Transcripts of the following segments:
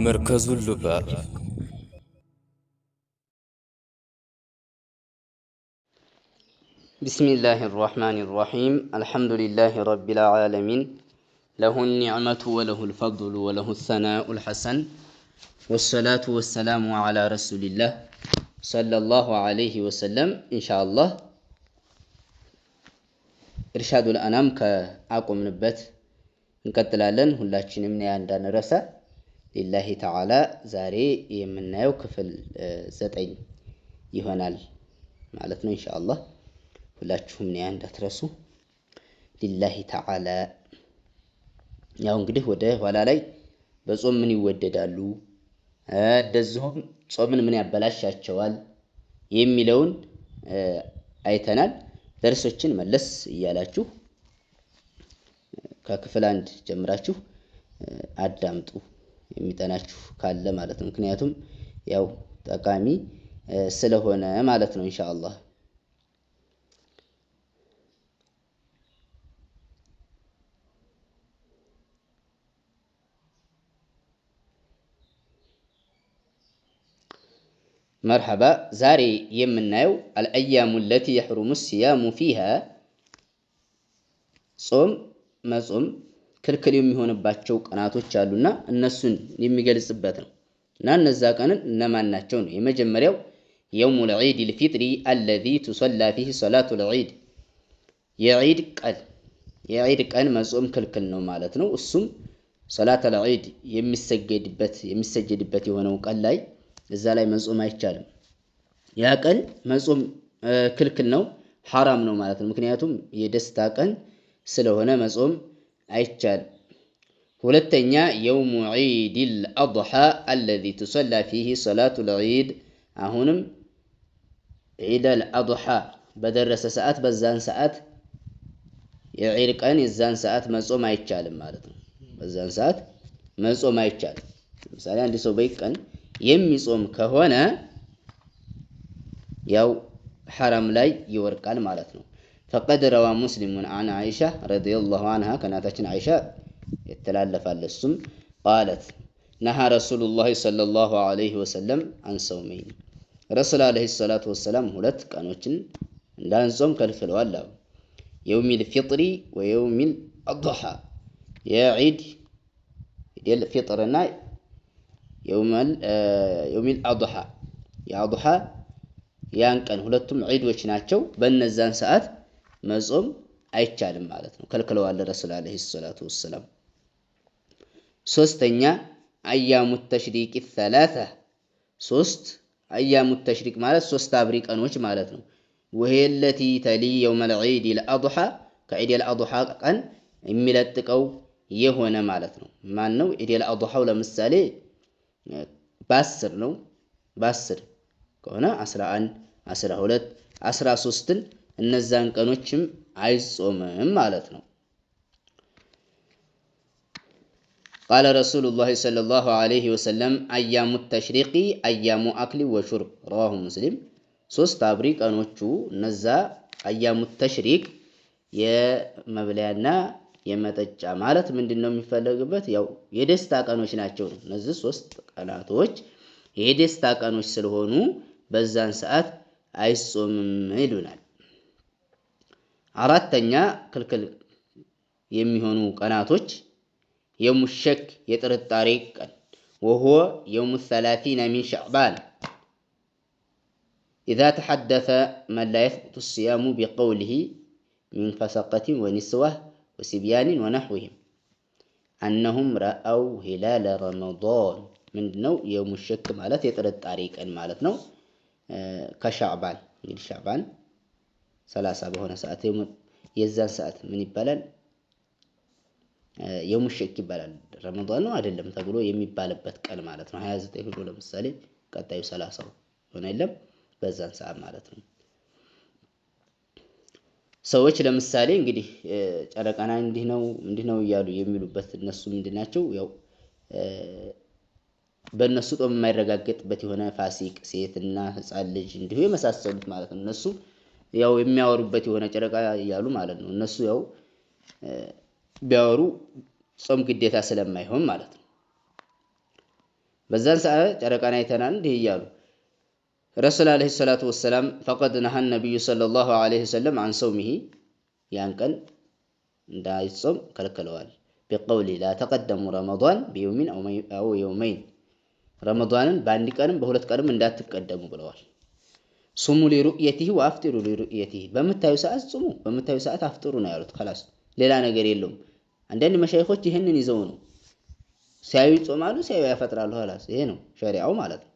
مركز اللباب. بسم الله الرحمن الرحيم. الحمد لله رب العالمين، له النعمة وله الفضل وله الثناء الحسن، والصلاة والسلام على رسول الله صلى الله عليه وسلم. إن شاء الله إرشاد الأنام كأقوم نبت نكتلالن هلاتشين من عندنا رسا لله تعالى زاري يمنا يوكفل زتعين يهونال معناتنا إن شاء الله ሁላችሁም ነው እንዳትረሱ ሊላሂ ተዓላ። ያው እንግዲህ ወደ ኋላ ላይ በጾም ምን ይወደዳሉ እንደዚሁም ጾምን ምን ያበላሻቸዋል የሚለውን አይተናል። ደርሶችን መለስ እያላችሁ ከክፍል 1 ጀምራችሁ አዳምጡ የሚጠናችሁ ካለ ማለት ነው። ምክንያቱም ያው ጠቃሚ ስለሆነ ማለት ነው ኢንሻአላህ። مرحبا. زاري يمنايو الأيام التي يحرم الصيام فيها صوم ما صوم كل يوم يهون باتشو قناتوች አሉና እነሱን የሚገልጽበት ነው። እና እነዛ ቀንን እነማን ናቸው ነው? የመጀመሪያው يوم العيد الفطري الذي تصلى فيه صلاة العيد የዒድ ቀን መጾም ክልክል ነው ማለት ነው። እሱም ሶላተ العيد የሚሰገድበት የሆነው ቀን ላይ እዛ ላይ መጾም አይቻልም። ያ ቀን መጾም ክልክል ነው፣ حرام ነው ማለት ነው። ምክንያቱም የደስታ ቀን ስለሆነ መጾም አይቻልም። ሁለተኛ يوم عيد الأضحى الذي تصلى فيه صلاة العيد አሁንም عيد الأضحى በደረሰ ሰዓት በዛን ሰዓት የዒድ ቀን የዛን ሰዓት መጾም አይቻልም ማለት ነው። በዛን ሰዓት መጾም አይቻልም። ለምሳሌ አንድ ሰው በቀን የሚጾም ከሆነ ያው حرام ላይ ይወርቃል ማለት ነው። فقد روى مسلم عن عائشة رضي الله عنها كانت عائشة يتلالفال السم قالت نهى رسول الله صلى الله عليه وسلم عن صومين رسول عليه الصلاة والسلام ሁለት ቀኖችን እንዳንጾም ከልክለዋል። يوم الفطر ويوم الأضحى የዒድ الفطرና يوم الأضحى የአضحى ያን ቀን ሁለቱም ዒዶች ናቸው። በእነዛን ሰዓት መጾም አይቻልም ማለት ነው፣ ከልክለዋል ረሱል አለይሂ ሰላቱ ወሰለም። ሶስተኛ አያሙ ተሽሪቅ الثلاثه ሶስት አያሙ ተሽሪቅ ማለት ሶስት አብሪ ቀኖች ማለት ነው። وهي التي تلي يوم العيد الأضحى ከዒድ الأضحى ቀን የሚለጥቀው የሆነ ማለት ነው። ማን ነው ዒድ الأضحى? ለምሳሌ በ10 ነው። በ10 ከሆነ 11 12 13ን እነዛን ቀኖችም አይጾምም ማለት ነው። قال رسول الله صلى الله عليه وسلم أيام التشريق أيام أكل وشرب رواه مسلم። ሶስት አብሪ ቀኖቹ እነዛ أيام التشريق የመብለያና የመጠጫ ማለት ምንድነው የሚፈለግበት? ያው የደስታ ቀኖች ናቸው። እነዚህ ሶስት ቀናቶች የደስታ ቀኖች ስለሆኑ በዛን ሰዓት አይጾምም ይሉናል። አራተኛ ክልክል የሚሆኑ ቀናቶች يوم الشك የጥርጣሬ ቀን وهو يوم 30 من شعبان إذا تحدث من لا يثبت الصيام بقوله من فسقة ونسوة وسبيان ونحوهم أنهم رأوا هلال رمضان ምንድነው? يوم الشك ማለት የጥርጣሬ ቀን ማለት ነው። ከሻዕባን እንግዲህ ሻዕባን 30 በሆነ ሰዓት የዛን ሰዓት ምን ይባላል? የውም ሸክ ይባላል። ረመዳን ነው አይደለም ተብሎ የሚባልበት ቀን ማለት ነው። 29 ሆኖ ለምሳሌ ቀጣዩ 30 ሆነ አይደለም በዛን ሰዓት ማለት ነው። ሰዎች ለምሳሌ እንግዲህ ጨረቃና እንዲህ ነው እያሉ የሚሉበት እነሱ ምንድናቸው? ያው በእነሱ ጦም የማይረጋገጥበት የሆነ ፋሲቅ ሴትና ህፃን ልጅ እንዲሁ የመሳሰሉት ማለት ነው። እነሱ ያው የሚያወሩበት የሆነ ጨረቃ እያሉ ማለት ነው። እነሱ ያው ቢያወሩ ጾም ግዴታ ስለማይሆን ማለት ነው። በዛን ሰዓት ጨረቃን አይተናል እንዲህ እያሉ ረሱል አለይሂ ሰላቱ ወሰላም ፈቀድ ነሃ ነብዩ ሰለላሁ ዐለይሂ ወሰለም አን ሰውሚሂ ያን ቀን እንዳይጾም ከልክለዋል። ቢቀውሊ ላ ተቀደሙ ረመዳን ቢየውሚን አው የውመይን ረመዳንን በአንድ ቀንም በሁለት ቀንም እንዳትቀደሙ ብለዋል። ሱሙ ሊሩእየቲሂ ወአፍጢሩ ሊሩእየቲሂ በምታዩ ሰዓት ጹሙ፣ በምታዩ ሰዓት አፍጥሩ ነው ያሉት። خلاص ሌላ ነገር የለውም። አንዳንድ መሻይኾች ይህንን ይዘው ነው ሲያዩ ይጾማሉ፣ ሲያዩ ያፈጥራሉ። خلاص ይሄ ነው ሸሪዓው ማለት ነው።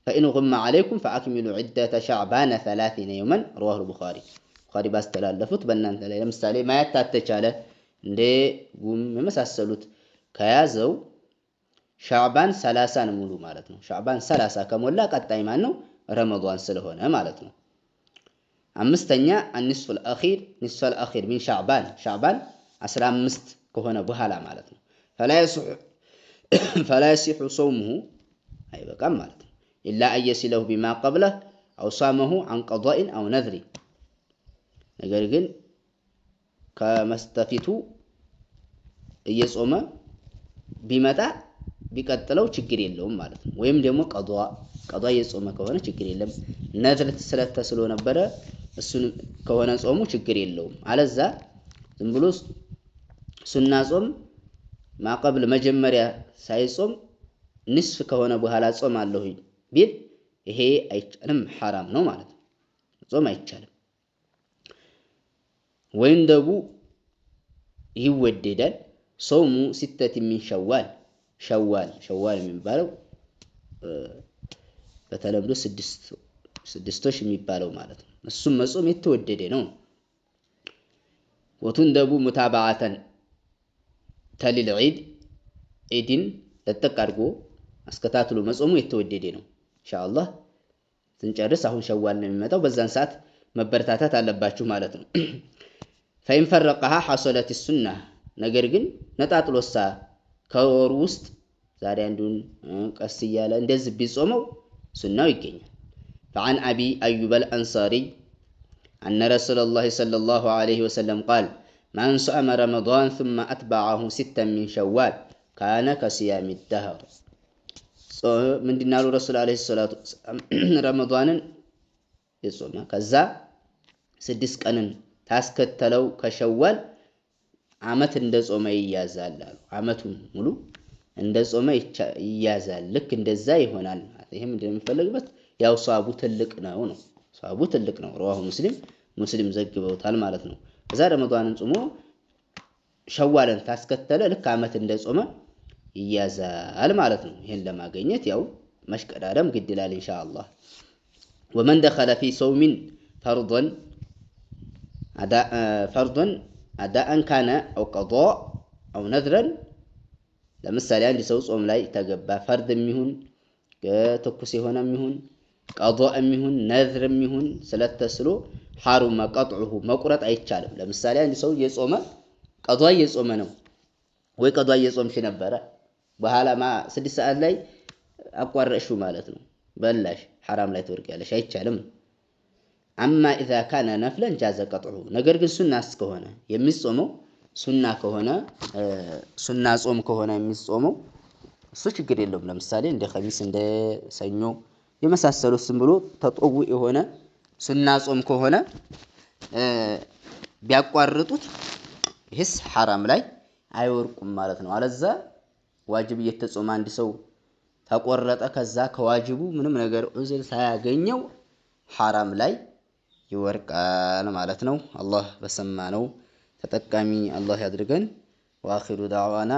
فإن غم عليكم فأكملوا عدة شعبان 30 يوما رواه البخاري ቡኻሪ ባስተላለፉት በእናንተ ላይ ለምሳሌ ማየት ታተቻለ እንደ ጉም የመሳሰሉት ከያዘው ሻዕባን 30 ነው ሙሉ ማለት ነው። ሻዕባን 30 ከሞላ ቀጣይ ማን ነው? ረመዳን ስለሆነ ማለት ነው። አምስተኛ النصف الأخير نصف الأخير من شعبان ሻዕባን 15 ከሆነ በኋላ ማለት ነው። فلا يصح صومه አይበቃም ማለት ነው። إلا أن يصله بما قبله أو صامه عن قضاء أو نذر ነገር ግን ከመስተፊቱ እየጾመ ቢመጣ ቢቀጥለው ችግር የለውም ማለት ነው። ወይም ደግሞ ቀዷ እየጾመ ከሆነ ችግር የለም። ነዝር ስለተስሎ ነበረ እሱን ከሆነ ጾሙ ችግር የለውም። አለዛ ዝም ብሎ ሱና ጾም ማቀብል መጀመሪያ ሳይጾም ንስፍ ከሆነ በኋላ ጾም አለሁኝ ቢል ይሄ አይቻልም፣ ሐራም ነው ማለት ነው። ጾም አይቻልም። ወይም ደግሞ ይወደዳል ሶሙ ሲተት ሚን ሸዋል የሚባለው በተለምዶ ስድስቶች የሚባለው ማለት ነው። እሱም መጾም የተወደደ ነው። ወቱንደቡ ሙታባዓተን ተሊል ዒድን ለጠቅ አድርጎ አስከታትሎ መጾሙ የተወደደ ነው። ኢንሻአላህ ስንጨርስ አሁን ሸዋል ነው የሚመጣው፣ በዛን ሰዓት መበረታታት አለባችሁ ማለት ነው። ፈኢን ፈረቀሃ ሐሰለት ሱና ነገር ግን ነጣጥሎሳ ከወሩ ውስጥ ዛሬ አንዱን ቀስ እያለ እንደዚህ ቢጾመው ሱናው ይገኛል። فعن أبي أيوب الأنصاري أن رسول الله صلى الله عليه وسلم قال من صام رمضان ثم أتبعه 6 من شوال كان كصيام الدهر من دينار رسول عليه الصلاة والسلام رمضان يصوم ከዛ 6 ቀንን ታስከተለው ከሸዋል አመት እንደጾመ ይያዛል አሉ። አመቱን ሙሉ እንደጾመ ይያዛል። ልክ እንደዛ ይሆናል ማለት ይሄም እንደሚፈልግበት ያው ሷቡ ትልቅ ነው። ሷቡ ትልቅ ነው። رواه ሙስሊም ዘግበውታል ማለት ነው። ከዛ ረመዳንን ጾሞ ሸዋልን ታስከተለ ልክ አመት እንደጾመ ይያዛል ማለት ነው። ይሄን ለማግኘት ያው መሽቀዳደም ግድ ይላል ኢንሻአላህ። ومن دخل في صوم أداء كان أو قضاء أو نذرا ለምሳሌ አንድ ሰው ጾም ላይ ተገባ ፈርድ የሚሆን ተኩስ የሆነ የሚሆን ቀዷእ የሚሆን ነዝር የሚሆን ስለተስሎ ሐሩመ ቀጥዑሁ መቁረጥ አይቻልም። ለምሳሌ አንድ ሰው የጾመ ቀዷእ የጾመ ነው ወይ ቀዷእ የጾምሽ ነበረ በኋላ 6 ሰዓት ላይ አቋረጥሽው ማለት ነው፣ በላሽ ሐራም ላይ ትወርቂያለሽ፣ አይቻልም። አማ ኢዛ ካነ ነፍለን ጃዘ ቀጥዑሁ ነገር ግን ሱናስ ከሆነ የሚጾመው ሱና ከሆነ ሱና ጾም ከሆነ የሚጾመው እሱ ችግር የለውም። ለምሳሌ እንደ ኸሚስ እንደ ሰኞ የመሳሰሉት ዝም ብሎ ተጠው የሆነ ሱና ጾም ከሆነ ቢያቋርጡት ይህስ ሐራም ላይ አይወርቁም ማለት ነው። አለዛ ዋጅብ እየተጾመ አንድ ሰው ተቆረጠ ከዛ ከዋጅቡ ምንም ነገር ዑዝር ሳያገኘው ሐራም ላይ ይወርቃል ማለት ነው። አላህ በሰማነው ተጠቃሚ አላህ ያድርገን። ወአኺሩ ዳዕዋና